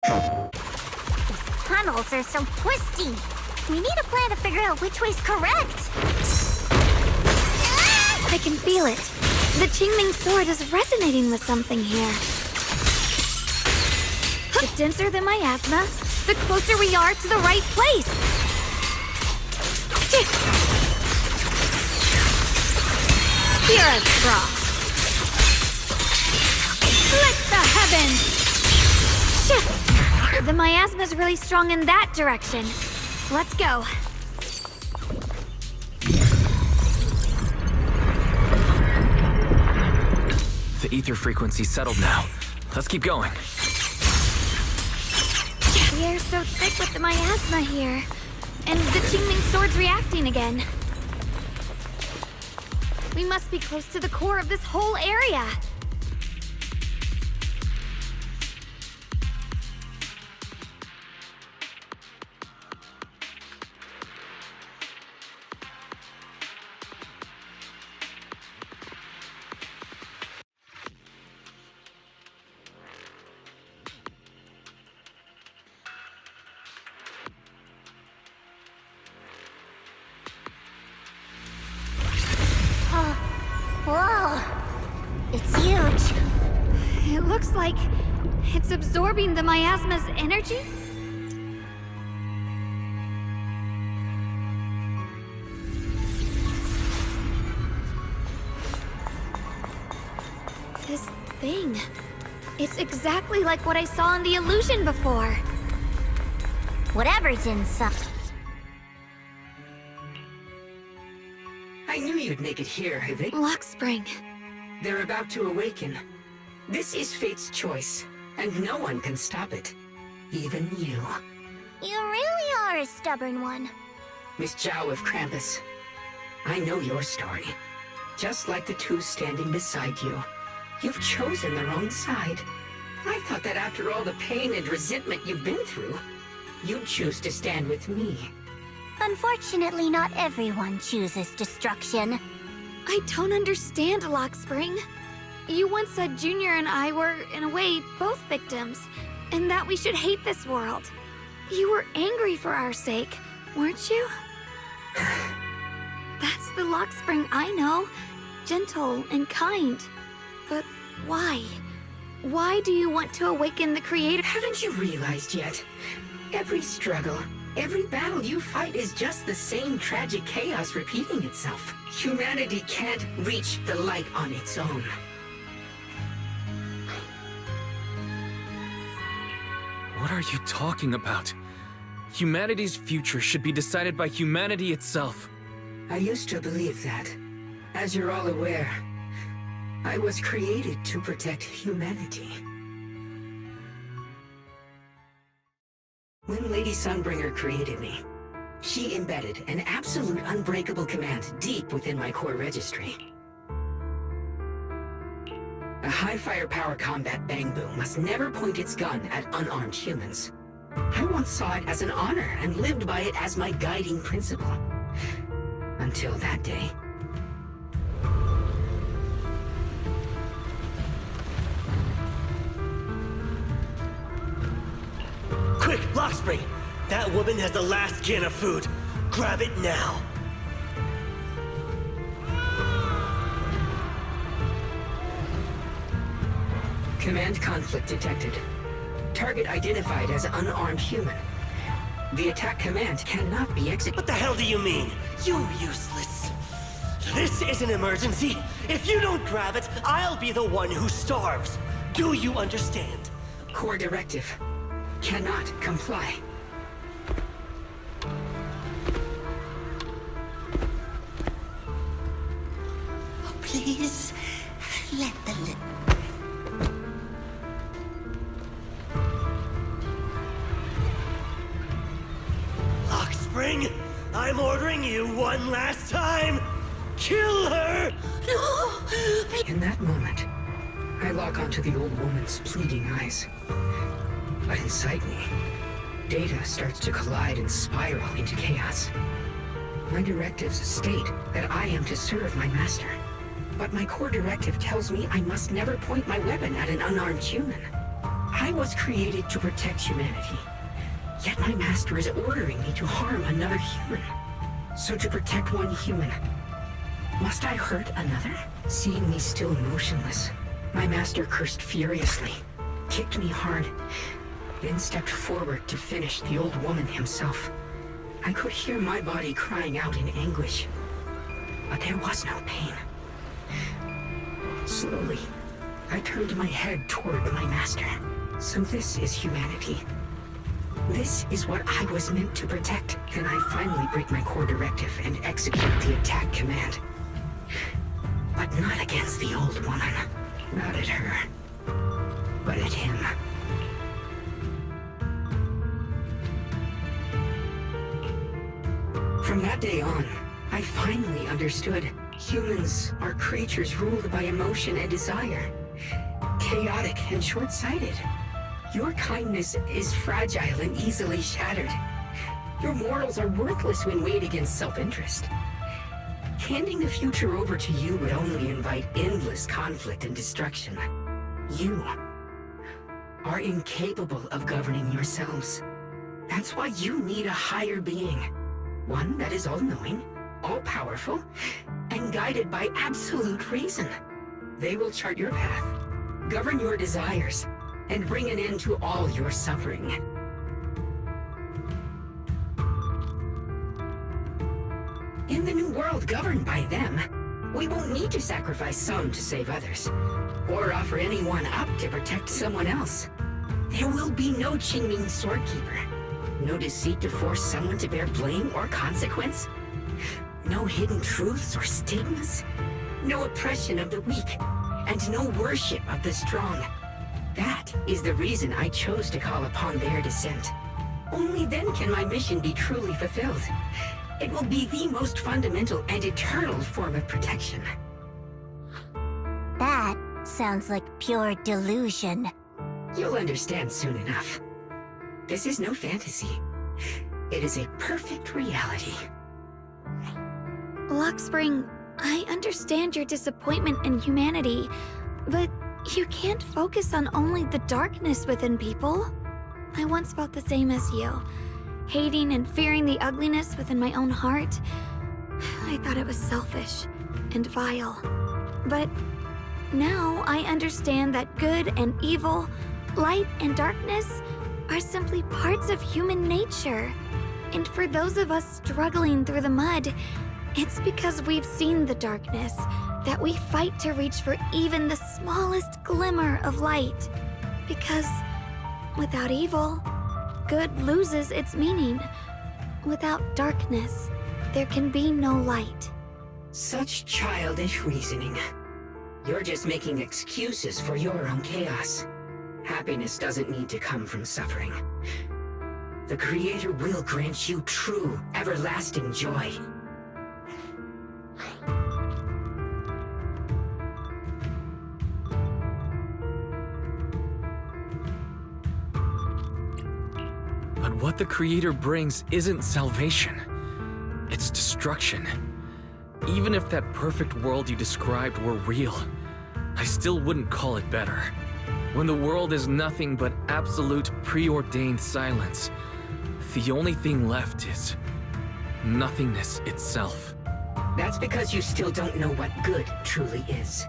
These tunnels are so twisty. We need a plan to figure out which way's correct. I can feel it. The Qingming sword is resonating with something here. The denser the miasma, the closer we are to the right place. Hear us, Frost. Split the heavens! The miasma's really strong in that direction. Let's go. The ether frequency's settled now. Let's keep going. The air's so thick with the miasma here. And the Qingming sword's reacting again. We must be close to the core of this whole area. Whoa! It's huge. It looks like it's absorbing the miasma's energy? This thing. It's exactly like what I saw in the illusion before. Whatever's inside. I knew you'd make it here, Vic. Lock Spring. They're about to awaken. This is fate's choice, and no one can stop it. Even you. You really are a stubborn one. Miss Zhao of Krampus. I know your story. Just like the two standing beside you. You've chosen the wrong side. I thought that after all the pain and resentment you've been through, you'd choose to stand with me. Unfortunately, not everyone chooses destruction. I don't understand, Lock Spring. You once said Junior and I were, in a way, both victims, and that we should hate this world. You were angry for our sake, weren't you? That's the Lock Spring I know. Gentle and kind. But why? Why do you want to awaken the creator? Haven't you realized yet? Every struggle, every battle you fight is just the same tragic chaos repeating itself. Humanity can't reach the light on its own. What are you talking about? Humanity's future should be decided by humanity itself. I used to believe that. As you're all aware, I was created to protect humanity. When Lady Sunbringer created me, she embedded an absolute unbreakable command deep within my core registry. A high-firepower combat bang boom must never point its gun at unarmed humans. I once saw it as an honor and lived by it as my guiding principle. Until that day. Quick, Lockspring! That woman has the last can of food. Grab it now. Command conflict detected. Target identified as unarmed human. The attack command cannot be executed. What the hell do you mean? You useless. This is an emergency. If you don't grab it, I'll be the one who starves. Do you understand? Core directive. Cannot comply. Oh, please, let the Lockspring, I'm ordering you one last time. Kill her! No! In that moment, I lock onto the old woman's pleading eyes. But inside me, data starts to collide and spiral into chaos. My directives state that I am to serve my master. But my core directive tells me I must never point my weapon at an unarmed human. I was created to protect humanity. Yet my master is ordering me to harm another human. So to protect one human, must I hurt another? Seeing me still motionless, my master cursed furiously, kicked me hard, then stepped forward to finish the old woman himself. I could hear my body crying out in anguish, but there was no pain. Slowly, I turned my head toward my master. So this is humanity. This is what I was meant to protect. Then I finally break my core directive and execute the attack command. But not against the old woman. Not at her. But at him. From that day on, I finally understood. Humans are creatures ruled by emotion and desire. Chaotic and short-sighted. Your kindness is fragile and easily shattered. Your morals are worthless when weighed against self-interest. Handing the future over to you would only invite endless conflict and destruction. You are incapable of governing yourselves. That's why you need a higher being. One that is all-knowing, all-powerful, and guided by absolute reason. They will chart your path, govern your desires, and bring an end to all your suffering. In the new world governed by them, we won't need to sacrifice some to save others, or offer anyone up to protect someone else. There will be no Qingming Swordkeeper, no deceit to force someone to bear blame or consequence, no hidden truths or stigmas, no oppression of the weak, and no worship of the strong. That is the reason I chose to call upon their descent. Only then can my mission be truly fulfilled. It will be the most fundamental and eternal form of protection. That sounds like pure delusion. You'll understand soon enough. This is no fantasy. It is a perfect reality. Lockspring, I understand your disappointment in humanity, but you can't focus on only the darkness within people. I once felt the same as you, hating and fearing the ugliness within my own heart. I thought it was selfish and vile. But now I understand that good and evil, light and darkness are simply parts of human nature. And for those of us struggling through the mud, it's because we've seen the darkness that we fight to reach for even the smallest glimmer of light. Because without evil, good loses its meaning. Without darkness, there can be no light. Such childish reasoning. You're just making excuses for your own chaos. Happiness doesn't need to come from suffering. The Creator will grant you true, everlasting joy. But what the Creator brings isn't salvation. It's destruction. Even if that perfect world you described were real, I still wouldn't call it better. When the world is nothing but absolute preordained silence, the only thing left is nothingness itself. That's because you still don't know what good truly is.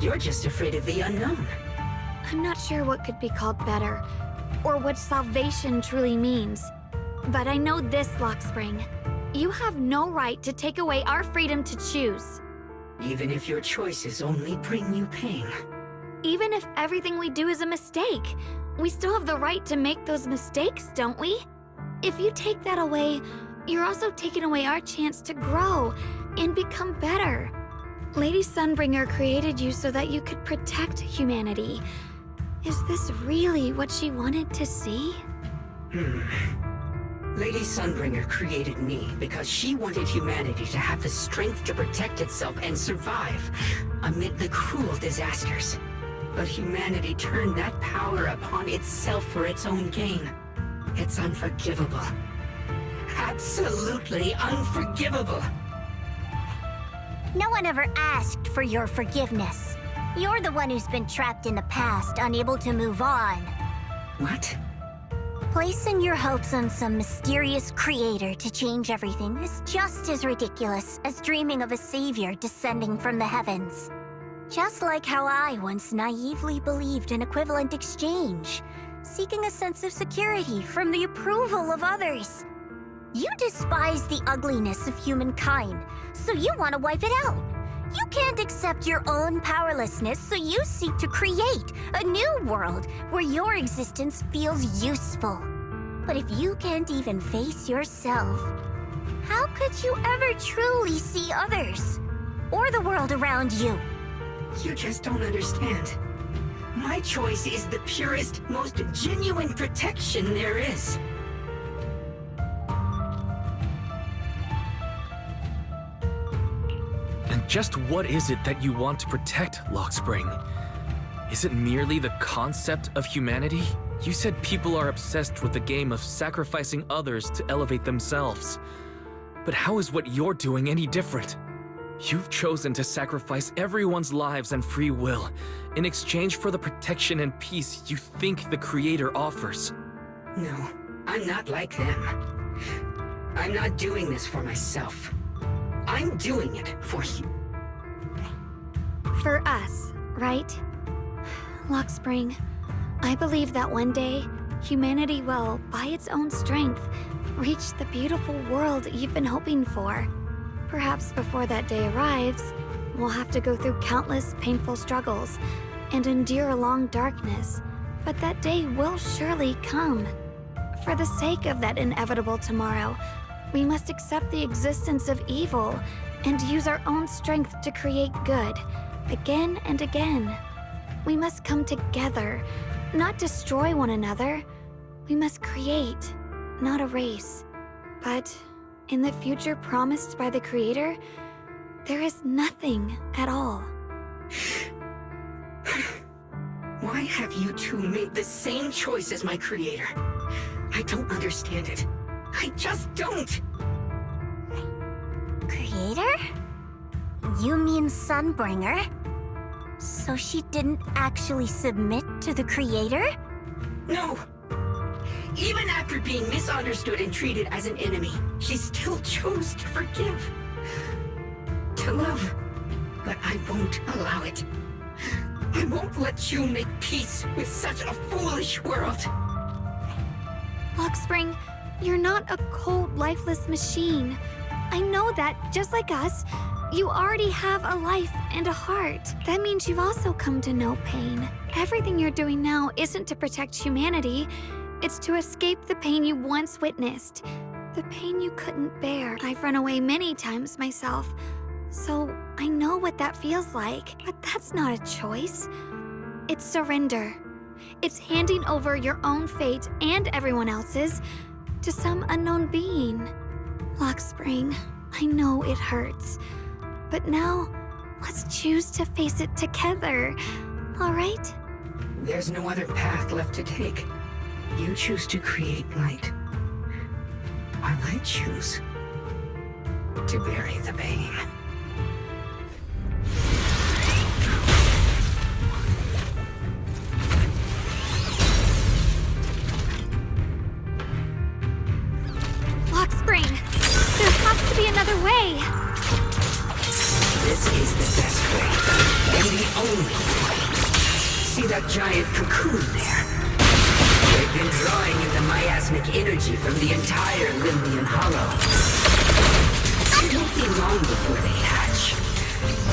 You're just afraid of the unknown. I'm not sure what could be called better, or what salvation truly means. But I know this, Lockspring. You have no right to take away our freedom to choose. Even if your choices only bring you pain. Even if everything we do is a mistake, we still have the right to make those mistakes, don't we? If you take that away, you're also taking away our chance to grow and become better. Lady Sunbringer created you so that you could protect humanity. Is this really what she wanted to see? Lady Sunbringer created me because she wanted humanity to have the strength to protect itself and survive amid the cruel disasters. But humanity turned that power upon itself for its own gain. It's unforgivable. Absolutely unforgivable. No one ever asked for your forgiveness. You're the one who's been trapped in the past, unable to move on. What? Placing your hopes on some mysterious creator to change everything is just as ridiculous as dreaming of a savior descending from the heavens. Just like how I once naively believed in equivalent exchange, seeking a sense of security from the approval of others. You despise the ugliness of humankind, so you want to wipe it out. You can't accept your own powerlessness, so you seek to create a new world where your existence feels useful. But if you can't even face yourself, how could you ever truly see others? Or the world around you? You just don't understand. My choice is the purest, most genuine protection there is. And just what is it that you want to protect, Lockspring? Is it merely the concept of humanity? You said people are obsessed with the game of sacrificing others to elevate themselves. But how is what you're doing any different? You've chosen to sacrifice everyone's lives and free will in exchange for the protection and peace you think the Creator offers. No, I'm not like them. I'm not doing this for myself. I'm doing it for you. For us, right? Lockspring, I believe that one day, humanity will, by its own strength, reach the beautiful world you've been hoping for. Perhaps before that day arrives, we'll have to go through countless painful struggles and endure a long darkness, but that day will surely come. For the sake of that inevitable tomorrow, we must accept the existence of evil and use our own strength to create good, again and again. We must come together, not destroy one another. We must create, not erase. But in the future promised by the Creator, there is nothing at all. Why have you two made the same choice as my Creator? I don't understand it. I just don't! Creator? You mean Sunbringer? So she didn't actually submit to the Creator? No! Even after being misunderstood and treated as an enemy, she still chose to forgive. To love. But I won't allow it. I won't let you make peace with such a foolish world. Lockspring, you're not a cold, lifeless machine. I know that, just like us, you already have a life and a heart. That means you've also come to know pain. Everything you're doing now isn't to protect humanity. It's to escape the pain you once witnessed. The pain you couldn't bear. I've run away many times myself, so I know what that feels like. But that's not a choice. It's surrender. It's handing over your own fate and everyone else's to some unknown being. Lockspring, I know it hurts, but now let's choose to face it together, all right? There's no other path left to take. You choose to create light, while I choose to bury the pain. Lockspring, there has to be another way. This is the best way, and the only way. See that giant cocoon there? They've been drawing in the miasmic energy from the entire Limbian Hollow. It won't be long before they hatch.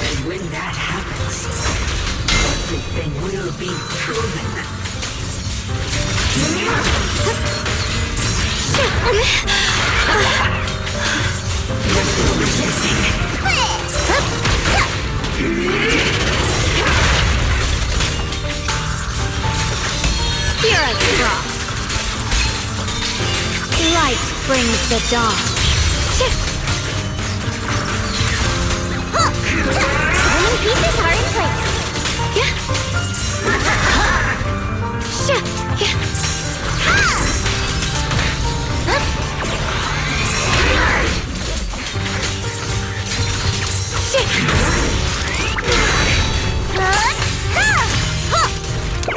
And when that happens, everything will be proven. You're still resisting. Here I draw. Light brings the dawn. Winning pieces are in place.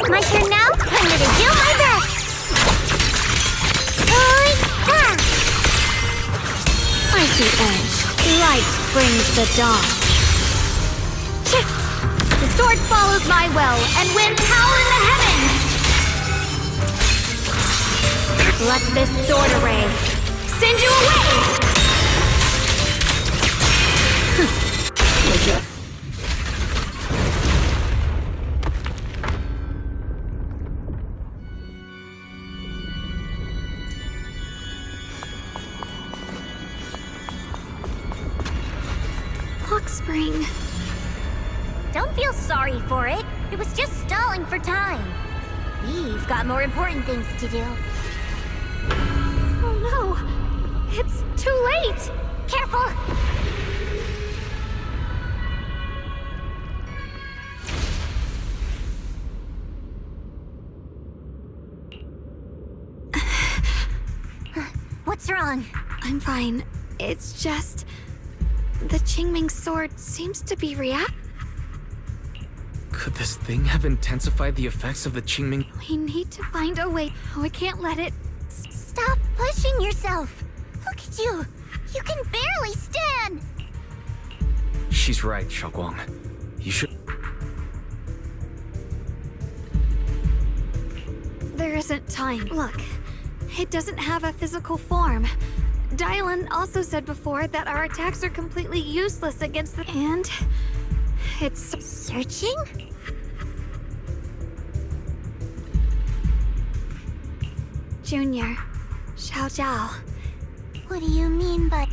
My turn now? I'm gonna do my best! the end, light brings the dawn. The sword follows my will and wins power in the heavens! Let this sword array send you away! Spring. Don't feel sorry for it. It was just stalling for time. We've got more important things to do. Oh no! It's too late! Careful! What's wrong? I'm fine. It's just... the Qingming sword seems to be Could this thing have intensified the effects of the Qingming? We need to find a way. We can't let it... Stop pushing yourself! Look at you! You can barely stand! She's right, Xiaoguang. You should... There isn't time. Look, it doesn't have a physical form. Dylan also said before that our attacks are completely useless against the... And... it's... Searching? Junior. Xiao Zhao. What do you mean by...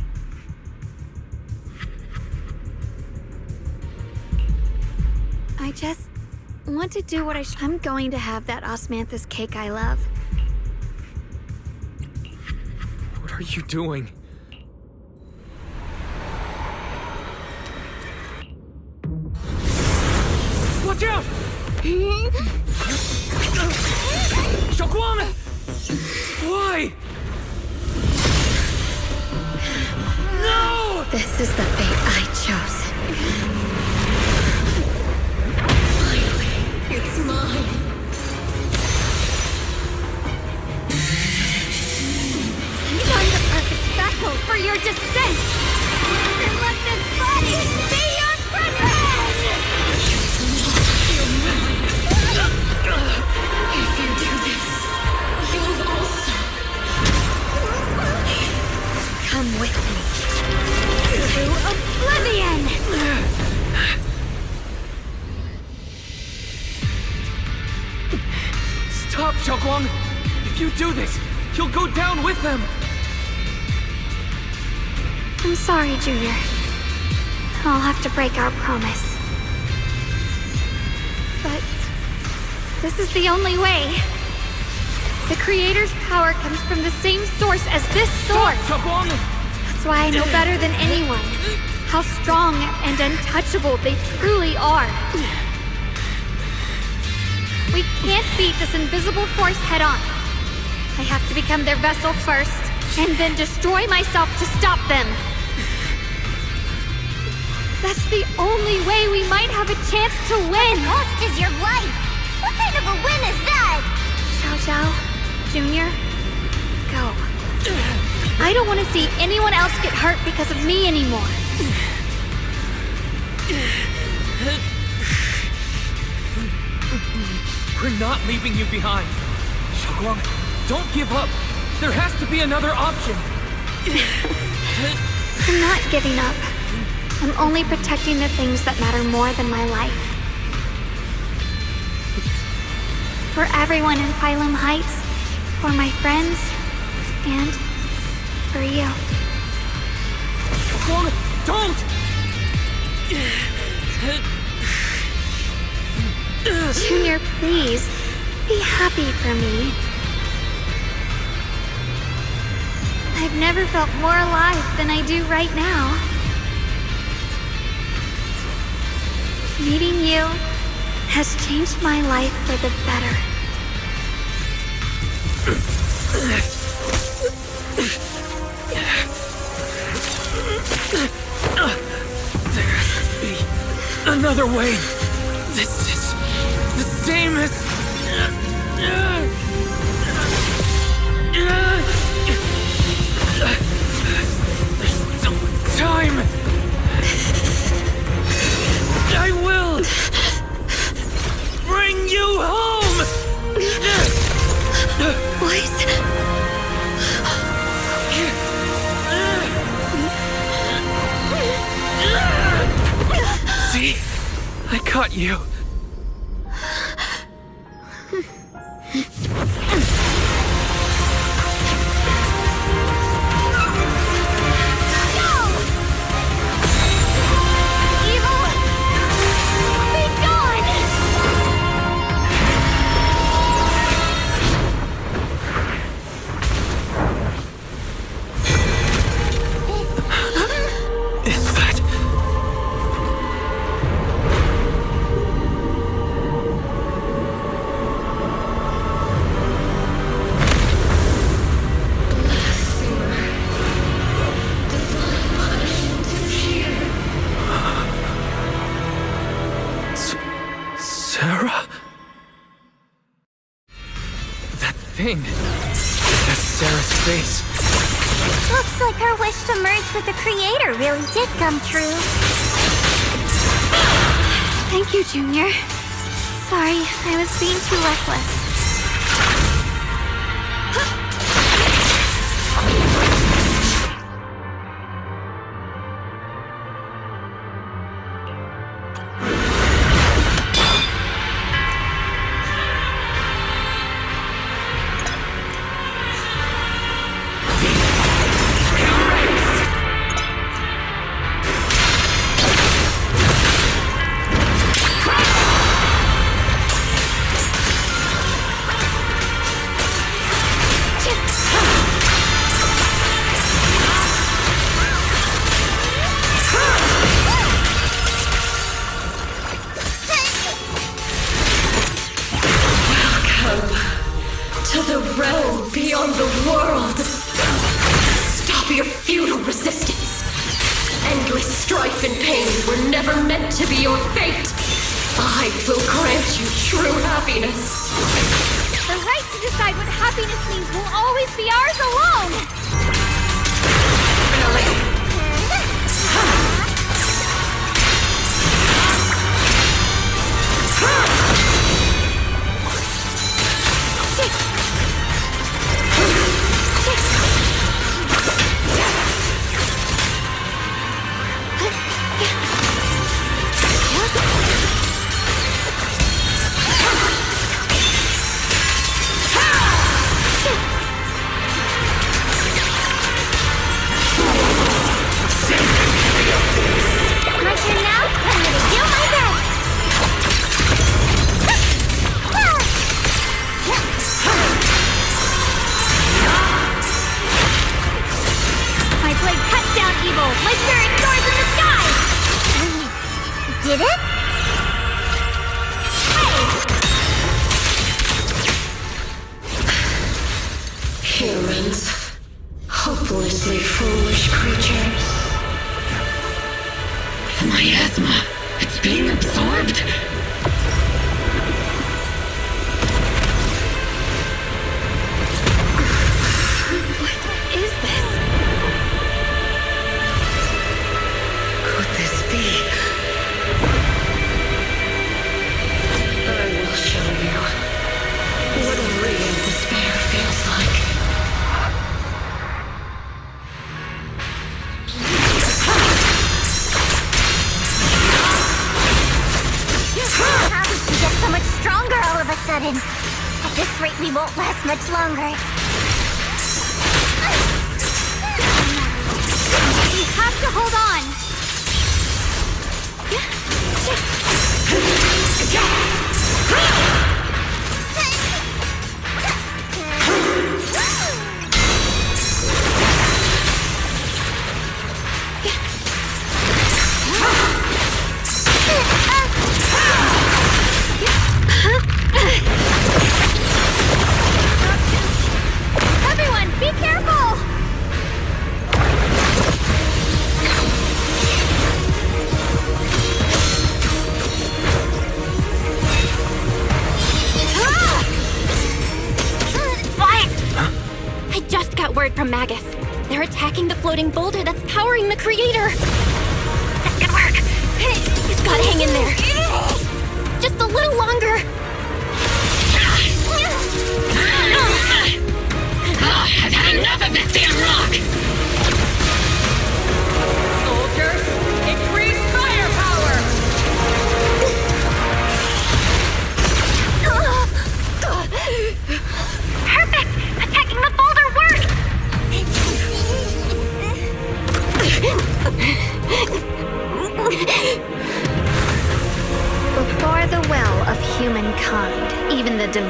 I just want to do what I'm going to have that osmanthus cake I love. What are you doing? Watch out! Xiaoguang! Why? No! This is the fate I chose. Finally, it's mine. I'm the perfect vessel for your descent! And let this body be your prison! If you do this, you'll also Come with me. To oblivion! Stop, Xiaoguang! If you do this, you'll go down with them! I'm sorry, Junior. I'll have to break our promise. But this is the only way. The Creator's power comes from the same source as this sword. Xiaoguang! That's why I know better than anyone how strong and untouchable they truly are. We can't beat this invisible force head-on. I have to become their vessel first, and then destroy myself to stop them. That's the only way we might have a chance to win! Cost is your life! What kind of a win is that? Xiao Zhao, Junior, go. I don't want to see anyone else get hurt because of me anymore. We're not leaving you behind. Xiaoguang, don't give up. There has to be another option. I'm not giving up. I'm only protecting the things that matter more than my life. For everyone in Phylum Heights, for my friends, and for you. Xiaoguang, don't! Junior, please, be happy for me. I've never felt more alive than I do right now. Meeting you has changed my life for the better. There has to be another way. This is the same as... There's still See? I caught you. Is that... Sarah? That thing. That's Sarah's face. Looks like our wish to merge with the Creator really did come true. Thank you, Junior. Sorry, I was being too reckless. To the realm beyond the world. Stop your futile resistance. Endless strife and pain were never meant to be your fate. I will grant you true happiness. The right to decide what happiness means will always be ours alone! My turn now? I'm gonna do my best! My blade cuts down evil, my spirit soars in the sky! Did it? Humans. Hopelessly foolish creatures. My asthma. It's being absorbed. What is this? Could this be? I will show you what real despair feels like. How did she get so much stronger all of a sudden? At this rate, we won't last much longer. We have to hold on! Everyone, be careful! I just got word from Magus. They're attacking the floating boulder that's powering the Creator. That's good work. You've got to hang in there. Just a little longer.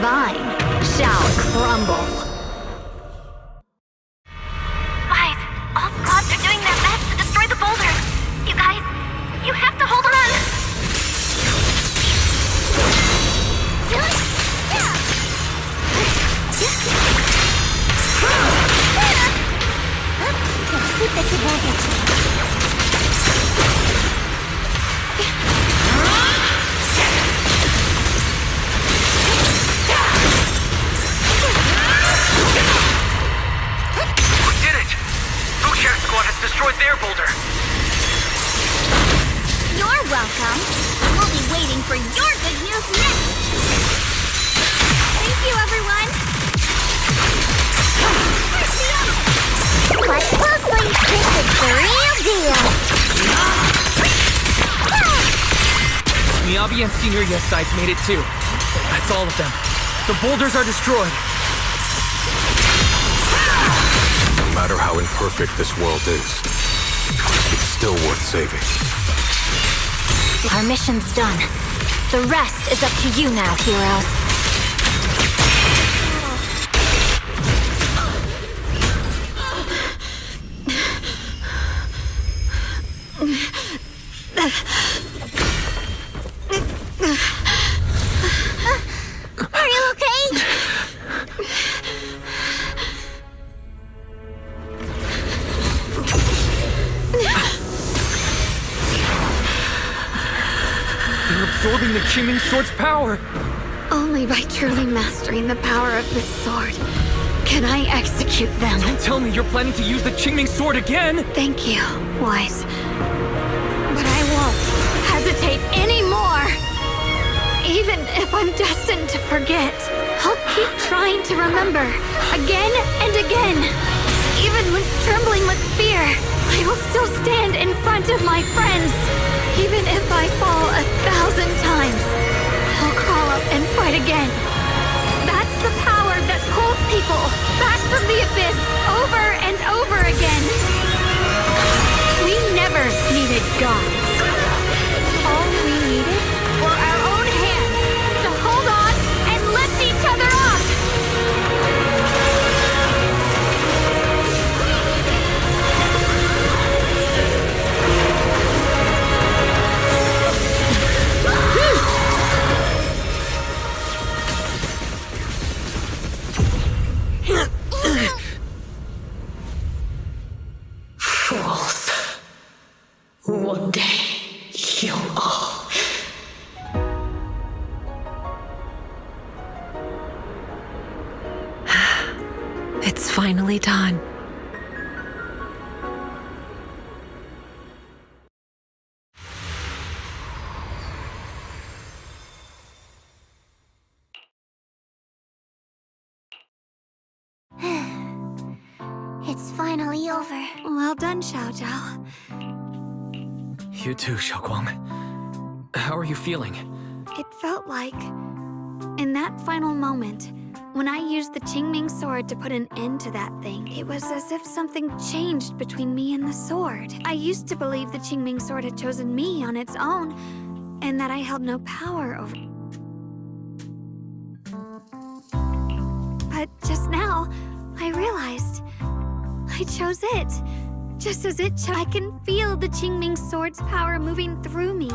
divine shall crumble. Guys, all the gods are doing their best to destroy the boulders. You guys, you have to hold on. Keep this advantage. Squad has destroyed their boulder. You're welcome. We'll be waiting for your good news next. Thank you, everyone. Watch closely. This is the real deal. Miyabi and Senior Yes sides made it too. That's all of them. The boulders are destroyed. No matter how imperfect this world is, it's still worth saving. Our mission's done. The rest is up to you now, heroes. Are you okay? They're absorbing the Qingming Sword's power. Only by truly mastering the power of this sword can I execute them. Don't tell me you're planning to use the Qingming Sword again! Thank you, Wise. But I won't hesitate anymore. Even if I'm destined to forget, I'll keep trying to remember, again and again. Even when trembling with fear, I will still stand in front of my friends. Even if I fall 1,000 times, I'll crawl up and fight again. That's the power that pulls people back from the abyss over and over again. We never needed gods. All we needed were our own hands to hold on and lift each other up. Fools. One day, you'll all... It's finally done. It's finally over. Well done, Xiaojiao. You too, Xiaoguang. How are you feeling? It felt like, in that final moment, when I used the Qingming Sword to put an end to that thing, it was as if something changed between me and the sword. I used to believe the Qingming Sword had chosen me on its own, and that I held no power over... But just now, I realized I chose it. Just as it chose. I can feel the Qingming Sword's power moving through me.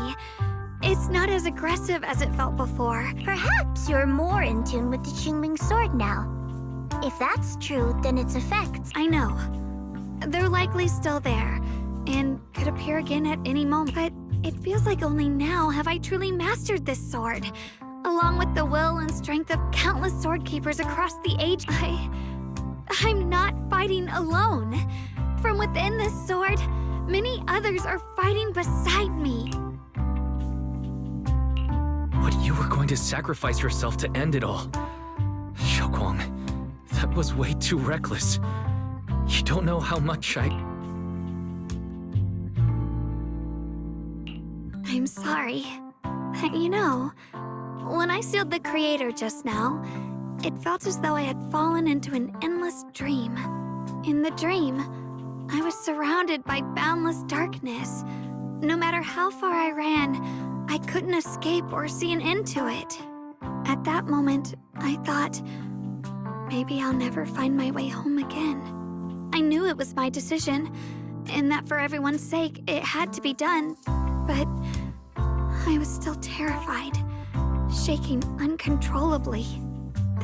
It's not as aggressive as it felt before. Perhaps you're more in tune with the Qingming Sword now. If that's true, then its effects... I know. They're likely still there, and could appear again at any moment. But it feels like only now have I truly mastered this sword. Along with the will and strength of countless sword keepers across the age, I'm not fighting alone. From within this sword, many others are fighting beside me. But you were going to sacrifice yourself to end it all. Xiaoguang, that was way too reckless. You don't know how much I'm sorry. You know, when I sealed the Creator just now, it felt as though I had fallen into an endless dream. In the dream, I was surrounded by boundless darkness. No matter how far I ran, I couldn't escape or see an end to it. At that moment, I thought, maybe I'll never find my way home again. I knew it was my decision, and that for everyone's sake, it had to be done, but I was still terrified, shaking uncontrollably.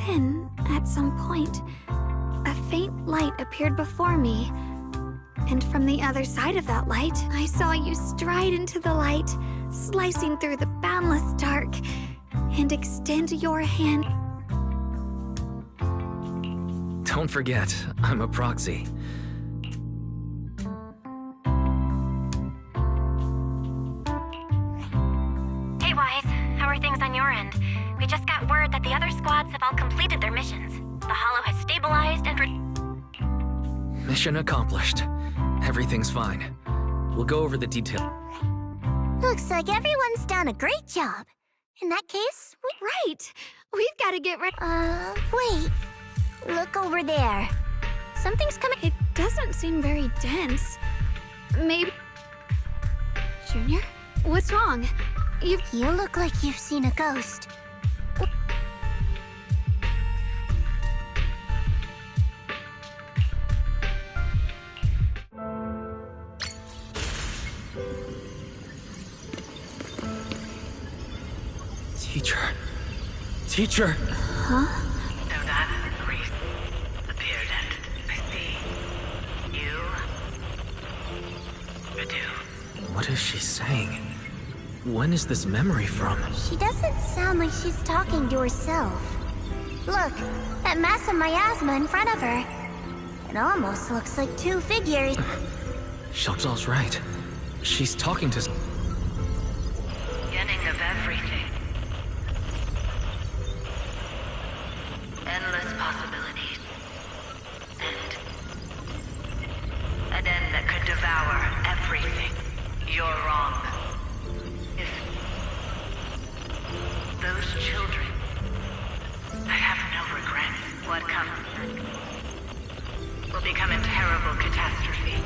Then, at some point, a faint light appeared before me, and from the other side of that light, I saw you stride into the light, slicing through the boundless dark, and extend your hand. Don't forget, I'm a proxy. Hey, Wise. How are things on your end? We just got word that the other squads have all completed their missions. The Hollow has stabilized and Mission accomplished. Everything's fine. We'll go over the detail. Looks like everyone's done a great job. In that case, Right! We've got to get ready. wait. Look over there. Something's coming. It doesn't seem very dense. Maybe... Junior? What's wrong? You look like you've seen a ghost. Teacher! Huh? So that priest appeared and I see you do. What is she saying? When is this memory from? She doesn't sound like she's talking to herself. Look, that mass of miasma in front of her. It almost looks like two figures. Xiaozhao's right. She's talking to... Beginning of everything. Endless possibilities. An end that could devour everything. You're wrong. If those children, I have no regrets. What comes next will become a terrible catastrophe.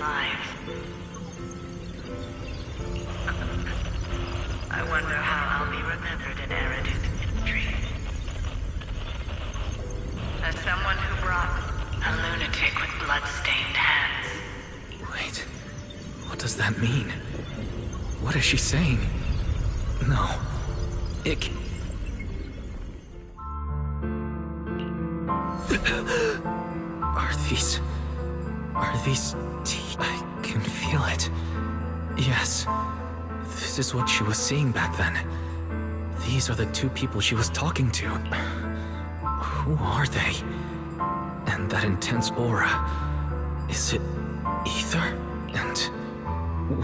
Lives. I wonder how I'll be remembered in Eridan's history. As someone who brought a lunatic with blood-stained hands. Wait. What does that mean? What is she saying? No. It... Are these teeth? I can feel it. Yes. This is what she was seeing back then. These are the two people she was talking to. Who are they? And that intense aura. Is it ether? And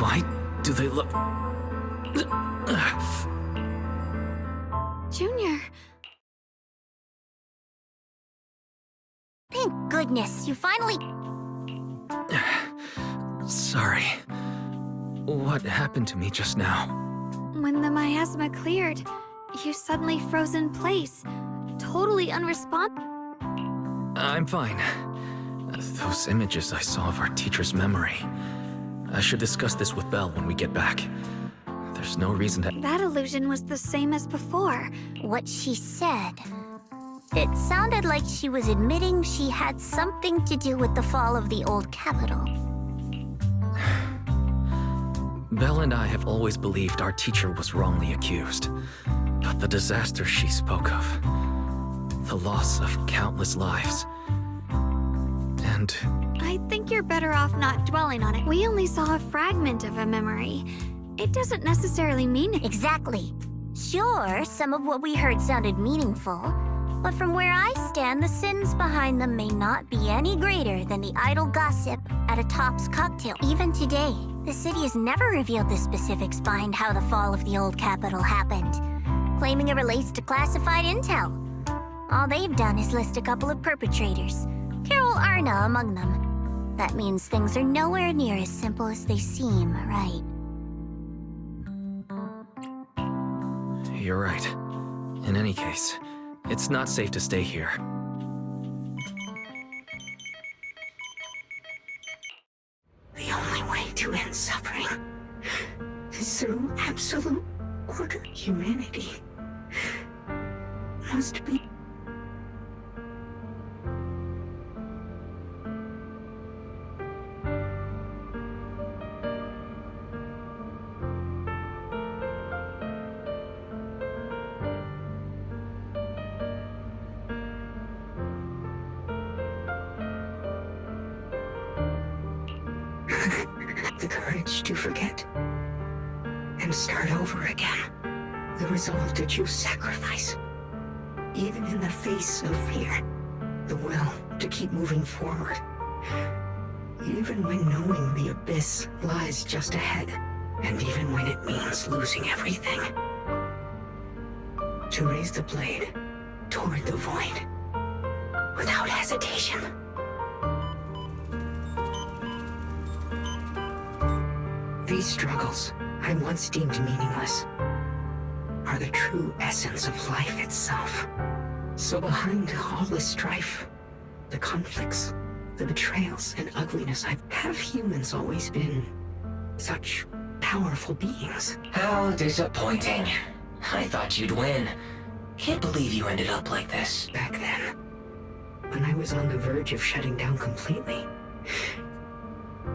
why do they look... Junior, Thank goodness, you finally... Sorry. What happened to me just now? when the miasma cleared, you suddenly froze in place, totally unresponsive. I'm fine. Those images I saw of our teacher's memory. I should discuss this with Belle when we get back. There's no reason to... That illusion was the same as before. What she said. It sounded like she was admitting she had something to do with the fall of the old capital. Belle and I have always believed our teacher was wrongly accused. But the disaster she spoke of, the loss of countless lives, and... I think you're better off not dwelling on it. We only saw a fragment of a memory. It doesn't necessarily mean it. Exactly. Sure, some of what we heard sounded meaningful, but from where I stand, the sins behind them may not be any greater than the idle gossip at a Top's cocktail. Even today, the city has never revealed the specifics behind how the fall of the old capital happened, claiming it relates to classified intel. All they've done is list a couple of perpetrators, Carol Arna among them. That means things are nowhere near as simple as they seem, right? You're right. In any case, it's not safe to stay here. The only way to end suffering is through absolute order. Humanity must be. The courage to forget and start over again. The resolve to choose sacrifice, even in the face of fear. The will to keep moving forward, even when knowing the abyss lies just ahead, and even when it means losing everything. To raise the blade toward the void, without hesitation. These struggles I once deemed meaningless are the true essence of life itself. So behind all the strife, the conflicts, the betrayals and ugliness, have humans always been such powerful beings? How disappointing. I thought you'd win. Can't believe you ended up like this. Back then, when I was on the verge of shutting down completely,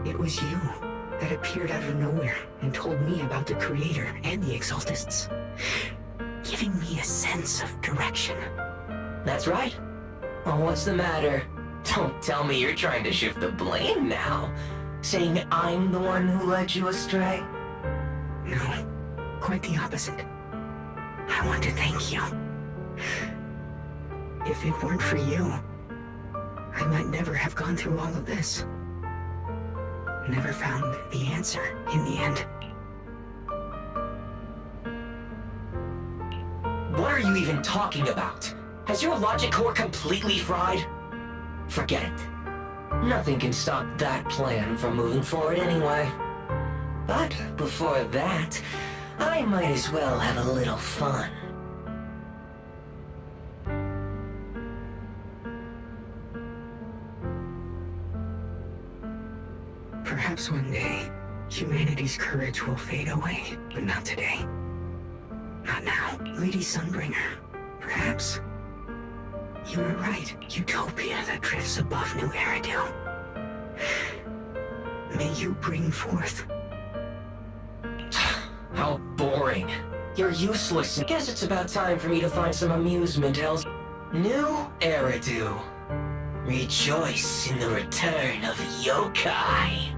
it was you that appeared out of nowhere and told me about the Creator and the Exaltists, giving me a sense of direction. That's right. Well, what's the matter? Don't tell me you're trying to shift the blame now, saying I'm the one who led you astray. No, quite the opposite. I want to thank you. If it weren't for you, I might never have gone through all of this. Never found the answer in the end. What are you even talking about? Has your logic core completely fried? Forget it. Nothing can stop that plan from moving forward anyway. But before that, I might as well have a little fun. Perhaps one day, humanity's courage will fade away, but not today. Not now. Lady Sunbringer, perhaps you were right. Utopia that drifts above New Eridu. May you bring forth. How boring. You're useless. Guess it's about time for me to find some amusement elsewhere. New Eridu. Rejoice in the return of yokai.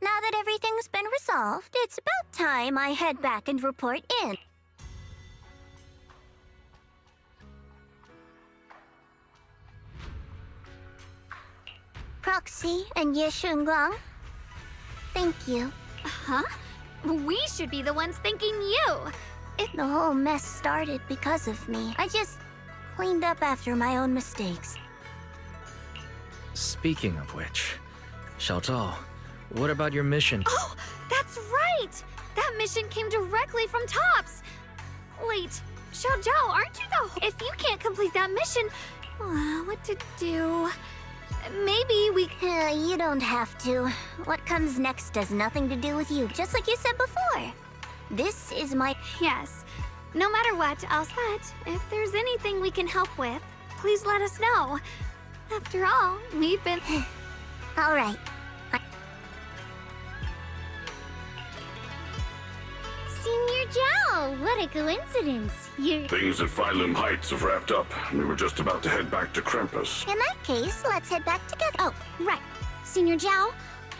Now that everything's been resolved, it's about time I head back and report in. Proxy and Yeshunguang, thank you. Huh? We should be the ones thanking you. The whole mess started because of me. I just cleaned up after my own mistakes. Speaking of which, Xiaozhao, what about your mission? Oh, that's right! That mission came directly from Tops. Wait, Xiaozhao, aren't you the... If you can't complete that mission, what to do? Maybe we... You don't have to. What comes next has nothing to do with you, just like you said before. This is my... Yes. No matter what, I'll set. If there's anything we can help with, please let us know. After all, we've been... All right. Senior Zhao, what a coincidence. You're... Things at Phylum Heights have wrapped up. We were just about to head back to Krampus. In that case, let's head back together. Oh, right. Senior Zhao,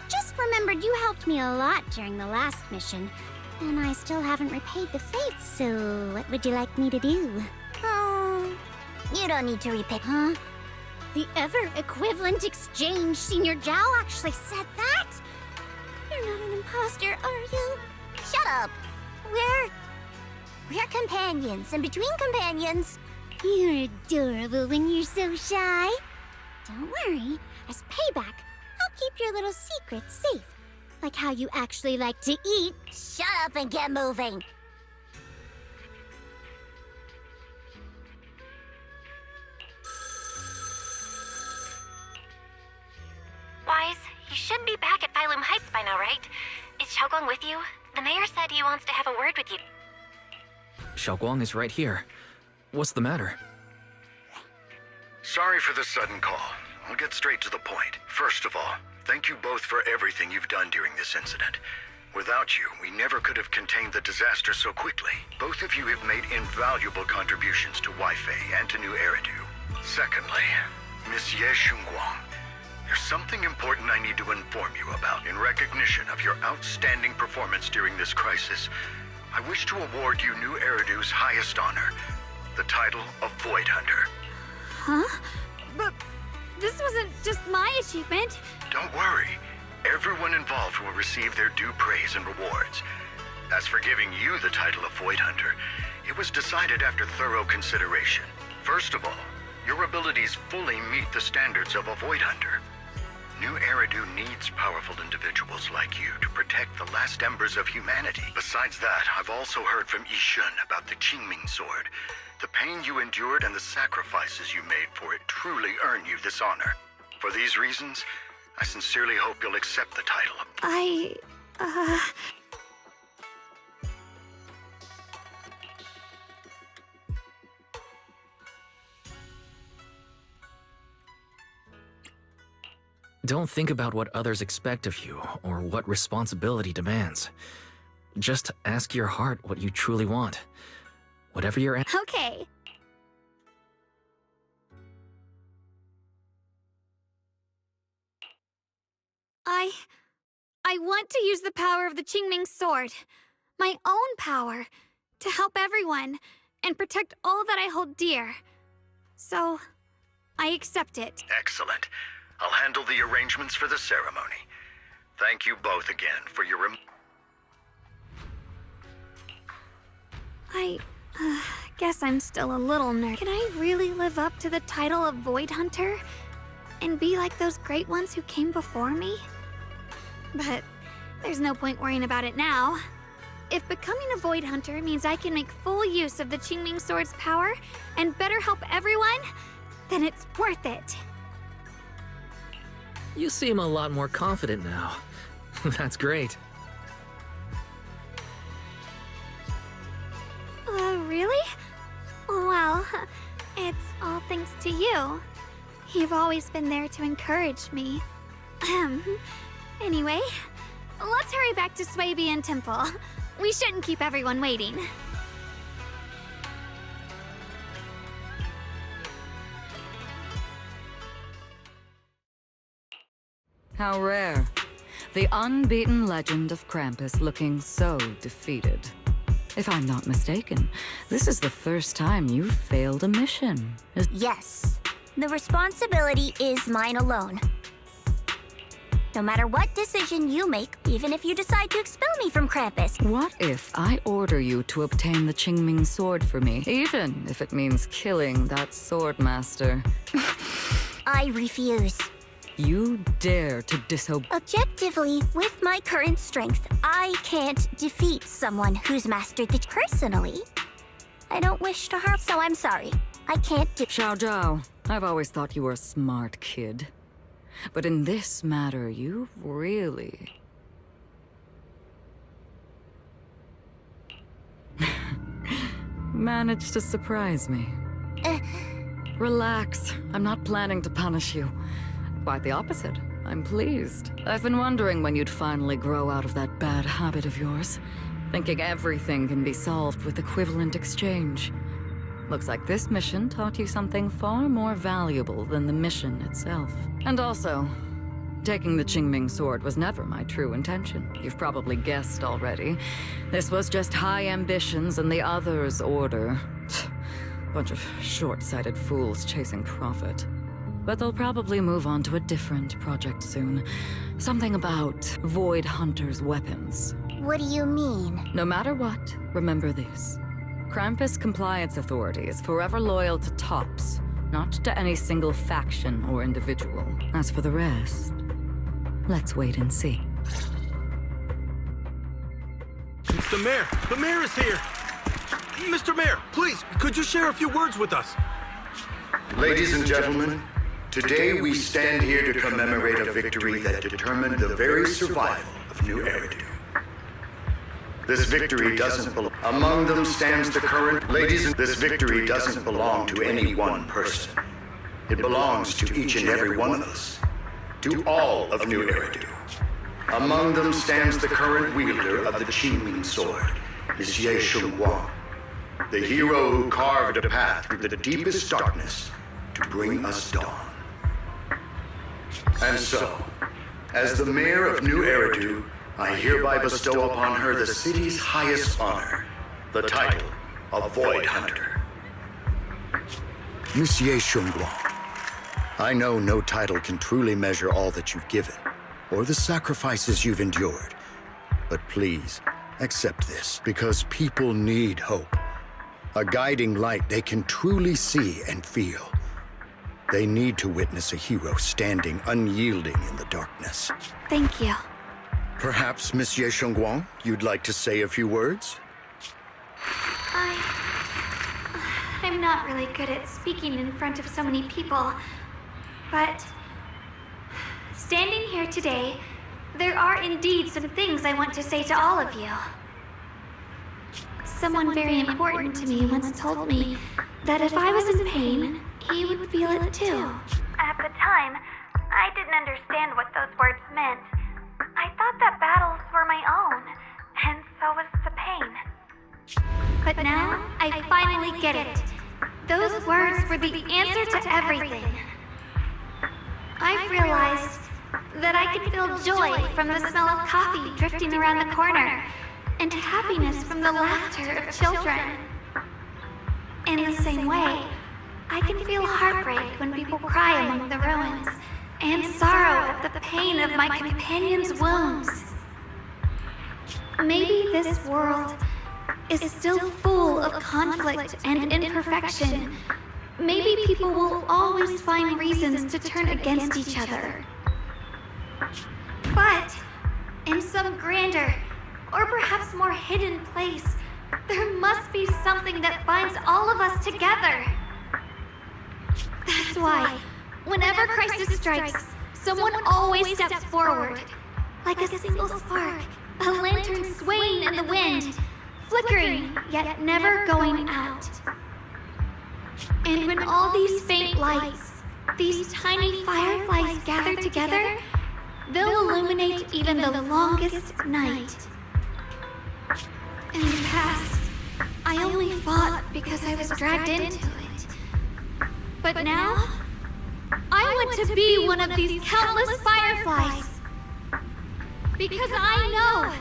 just remembered you helped me a lot during the last mission, and I still haven't repaid the faith, so what would you like me to do? You don't need to repay. Huh? The ever-equivalent exchange, Senior Zhao actually said that? You're not an imposter, are you? Shut up! We're companions, and between companions... You're adorable when you're so shy. Don't worry, as payback, I'll keep your little secrets safe. Like how you actually like to eat. Shut up and get moving! Wise, you should be back at Phylum Heights by now, right? Is Xiaoguang with you? The mayor said he wants to have a word with you. Xiaoguang is right here. What's the matter? Sorry for the sudden call. I'll get straight to the point. First of all, thank you both for everything you've done during this incident. Without you, we never could have contained the disaster so quickly. Both of you have made invaluable contributions to Weifei and to New Eridu. Secondly, Miss Ye Xunguang, there's something important I need to inform you about. In recognition of your outstanding performance during this crisis, I wish to award you New Eridu's highest honor, the title of Void Hunter. Huh? But this wasn't just my achievement. Don't worry. Everyone involved will receive their due praise and rewards. As for giving you the title of Void Hunter, it was decided after thorough consideration. First of all, your abilities fully meet the standards of a Void Hunter. New Eridu needs powerful individuals like you to protect the last embers of humanity. Besides that, I've also heard from Yishun about the Qingming Sword. The pain you endured and the sacrifices you made for it truly earn you this honor. For these reasons, I sincerely hope you'll accept the title of... Don't think about what others expect of you, or what responsibility demands. Just ask your heart what you truly want. Whatever you're at. Okay. I want to use the power of the Qingming Sword, my own power, to help everyone and protect all that I hold dear. So, I accept it. Excellent. I'll handle the arrangements for the ceremony. Thank you both again for your... I guess I'm still a little nervous. Can I really live up to the title of Void Hunter? And be like those great ones who came before me? But there's no point worrying about it now. If becoming a Void Hunter means I can make full use of the Qingming Sword's power and better help everyone, then it's worth it. You seem a lot more confident now. That's great. Really? Well, it's all thanks to you. You've always been there to encourage me. Anyway, let's hurry back to Swabian Temple. We shouldn't keep everyone waiting. How rare. The unbeaten legend of Krampus looking so defeated. If I'm not mistaken, this is the first time you've failed a mission. Yes. The responsibility is mine alone. No matter what decision you make, even if you decide to expel me from Krampus. What if I order you to obtain the Qingming Sword for me, even if it means killing that swordmaster? I refuse. You dare to disobey? Objectively, with my current strength, I can't defeat someone who's mastered the... Personally, I don't wish to harm, so I'm sorry. I can't do... Xiao Zhao, I've always thought you were a smart kid. But in this matter, you really... managed to surprise me. Relax, I'm not planning to punish you. Quite the opposite. I'm pleased. I've been wondering when you'd finally grow out of that bad habit of yours. Thinking everything can be solved with equivalent exchange. Looks like this mission taught you something far more valuable than the mission itself. And also, taking the Qingming Sword was never my true intention. You've probably guessed already. This was just high ambitions and the others' order. Bunch of short-sighted fools chasing profit. but they'll probably move on to a different project soon. Something about Void Hunter's weapons. What do you mean? No matter what, remember this. Krampus Compliance Authority is forever loyal to TOPS, not to any single faction or individual. As for the rest, let's wait and see. It's the mayor! The mayor is here! Mr. Mayor, please, could you share a few words with us? Ladies and gentlemen, today we stand here to commemorate a victory that determined the very survival of New Eridu. This victory doesn't belong. Among them stands the current. This victory doesn't belong to any one person. It belongs to each and every one of us. To all of New Eridu. Among them stands the current wielder of the Qingming sword, Monsieur Shunguang, the hero who carved a path through the deepest darkness to bring us dawn. And so, as the mayor of New Eridu, I hereby bestow upon her the city's highest honor, the title of Void Hunter. Monsieur Shunguang, I know no title can truly measure all that you've given, or the sacrifices you've endured. But please, accept this, because people need hope. A guiding light they can truly see and feel. They need to witness a hero standing unyielding in the darkness. Thank you. Perhaps, Monsieur Shunguang, you'd like to say a few words? I'm not really good at speaking in front of so many people, but standing here today, there are indeed some things I want to say to all of you. Someone very important to me once told me that if I was in pain, he would feel it too. At the time, I didn't understand what those words meant. I thought that battles were my own, and so was the pain. But now, I finally get it. Those words were the answer to everything. I've realized that I can feel joy from the smell of coffee drifting around the corner, and happiness from the laughter of children. In the same way, I can feel heartbreak when people cry among the ruins, and sorrow at the pain of my companions' wounds. Maybe this world is still full of conflict and imperfection. Maybe people will always find reasons to turn against each other. But in some grander, or perhaps more hidden place, there must be something that binds all of us together. That's why, whenever crisis strikes, someone always steps forward. Like a single spark, a lantern swaying in the wind, flickering, yet never going out. And when all these faint lights, these tiny fireflies gather together, they'll illuminate even the longest night. In the past, I only fought because I was dragged into it. But now, I want to be one of these countless fireflies. Because I know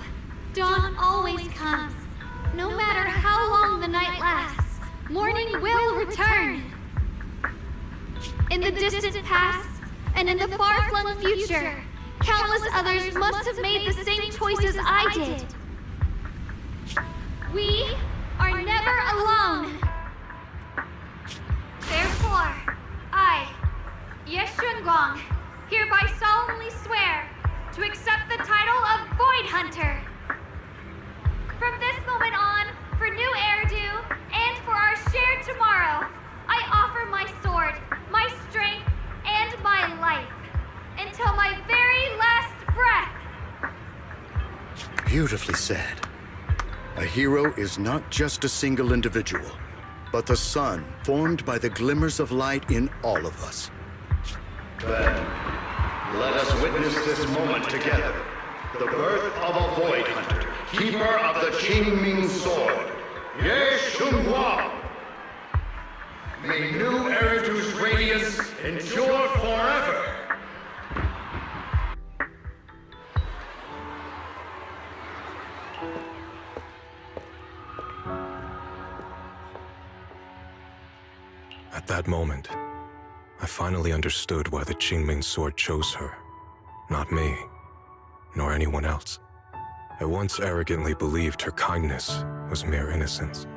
dawn always comes. No matter how long the night lasts, morning will return. In the distant past, and in the far-flung future, countless others must have made the same choices I did. We are never alone. Therefore, I, Yeshunguang, hereby solemnly swear to accept the title of Void Hunter. From this moment on, for New Eridu, and for our shared tomorrow, I offer my sword, my strength, and my life, until my very last breath. Beautifully said. A hero is not just a single individual, but the sun formed by the glimmers of light in all of us. Then, let us witness this moment together. The birth of a Void Hunter, keeper of the Qingming sword, Ye Shunguang. May New Eridu's radiance endure forever. At that moment, I finally understood why the Qingming sword chose her. Not me, nor anyone else. I once arrogantly believed her kindness was mere innocence.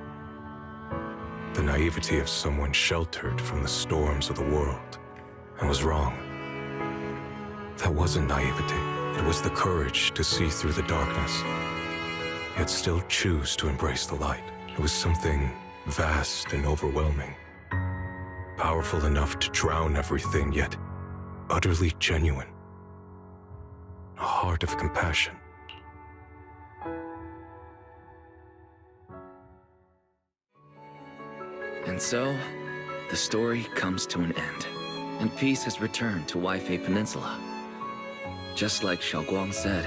The naivety of someone sheltered from the storms of the world. I was wrong. That wasn't naivety. It was the courage to see through the darkness, yet still choose to embrace the light. It was something vast and overwhelming. Powerful enough to drown everything, yet utterly genuine. A heart of compassion. And so, the story comes to an end, and peace has returned to Waifei Peninsula. Just like Xiaoguang said,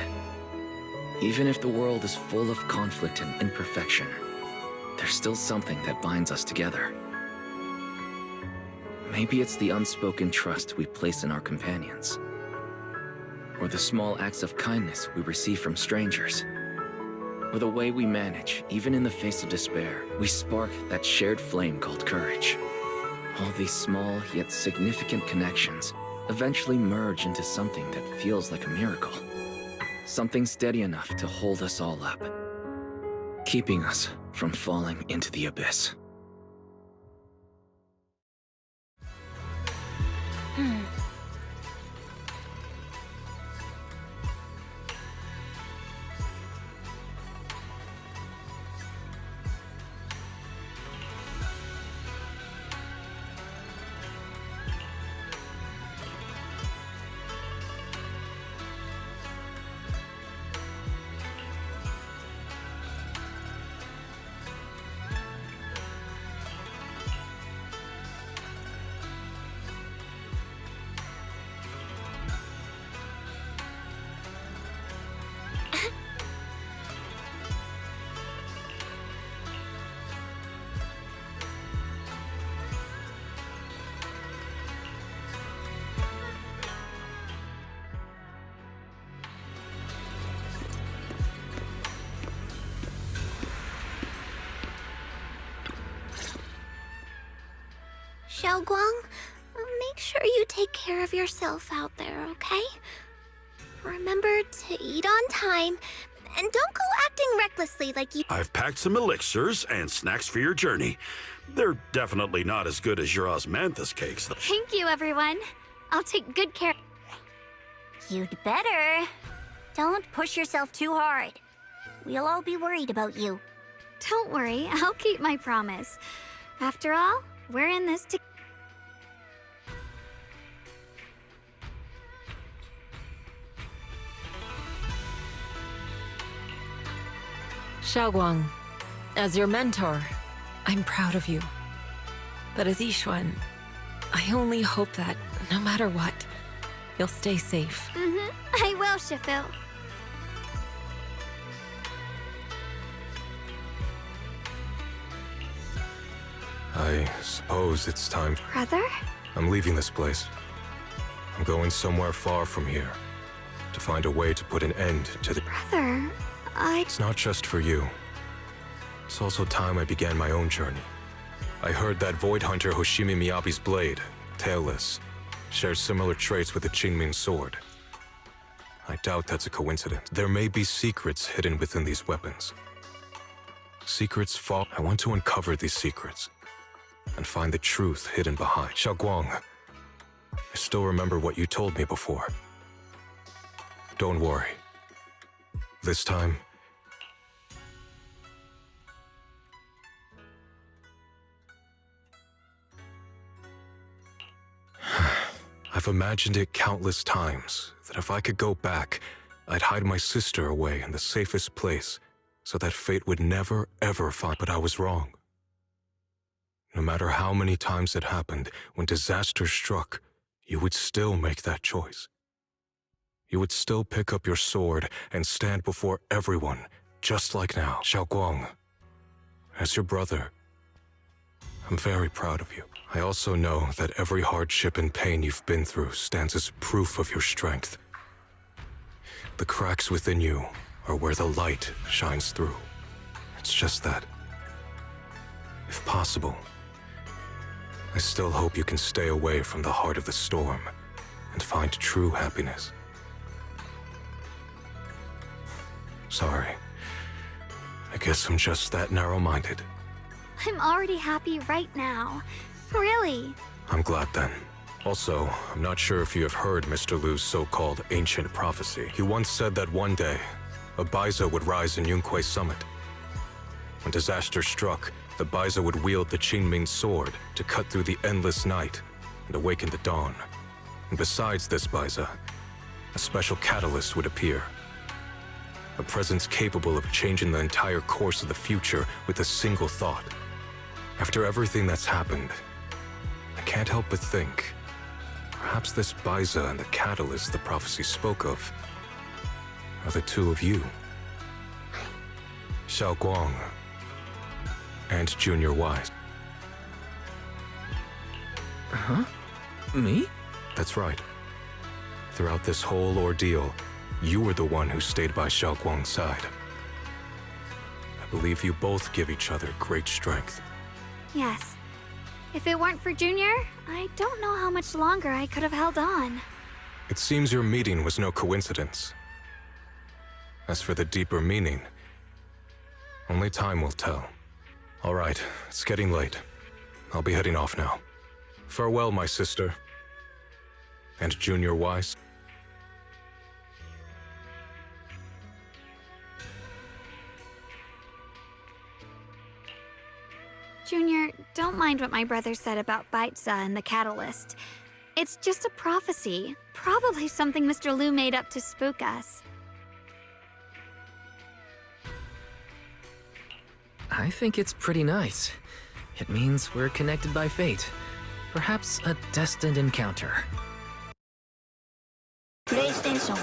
even if the world is full of conflict and imperfection, there's still something that binds us together. Maybe it's the unspoken trust we place in our companions, or the small acts of kindness we receive from strangers, or the way we manage, even in the face of despair, we spark that shared flame called courage. All these small yet significant connections eventually merge into something that feels like a miracle. Something steady enough to hold us all up, keeping us from falling into the abyss. Xiaoguang, make sure you take care of yourself out there, okay? Remember to eat on time, and don't go acting recklessly like you— I've packed some elixirs and snacks for your journey. They're definitely not as good as your osmanthus cakes, though. Thank you, everyone. I'll take good care. You'd better. Don't push yourself too hard. We'll all be worried about you. Don't worry, I'll keep my promise. After all, we're in this together. Xiaoguang, as your mentor, I'm proud of you. But as Yixuan, I only hope that, no matter what, you'll stay safe. I will, Shifu. I suppose it's time. Brother? I'm leaving this place. I'm going somewhere far from here to find a way to put an end to the— Brother, It's not just for you. It's also time I began my own journey. I heard that Void Hunter Hoshimi Miyabi's blade, Tailless, shares similar traits with the Qingming sword. I doubt that's a coincidence. There may be secrets hidden within these weapons. Secrets far— I want to uncover these secrets and find the truth hidden behind. Xiaoguang, I still remember what you told me before. Don't worry. This time, I've imagined it countless times, that if I could go back, I'd hide my sister away in the safest place, so that fate would never, ever find— But I was wrong. No matter how many times it happened, when disaster struck, you would still make that choice. You would still pick up your sword and stand before everyone, just like now. Xiaoguang, as your brother, I'm very proud of you. I also know that every hardship and pain you've been through stands as proof of your strength. The cracks within you are where the light shines through. It's just that, if possible, I still hope you can stay away from the heart of the storm and find true happiness. Sorry. I guess I'm just that narrow-minded. I'm already happy right now. Really. I'm glad then. Also, I'm not sure if you have heard Mr. Lu's so-called ancient prophecy. He once said that one day, a Baiza would rise in Yunque's summit. When disaster struck, the Baiza would wield the Qingming sword to cut through the endless night and awaken the dawn. And besides this Baiza, a special catalyst would appear. A presence capable of changing the entire course of the future with a single thought. After everything that's happened, I can't help but think, perhaps this Baiza and the catalyst the prophecy spoke of are the two of you. Xiao Guang and Junior Wise. Huh? Me? That's right. Throughout this whole ordeal, you were the one who stayed by Xiao Guang's side. I believe you both give each other great strength. Yes. If it weren't for Junior, I don't know how much longer I could have held on. It seems your meeting was no coincidence. As for the deeper meaning, only time will tell. All right, it's getting late. I'll be heading off now. Farewell, my sister. And Junior Wise. Junior, don't mind what my brother said about Baiza and the catalyst. It's just a prophecy. Probably something Mr. Lu made up to spook us. I think it's pretty nice. It means we're connected by fate. Perhaps a destined encounter. PlayStation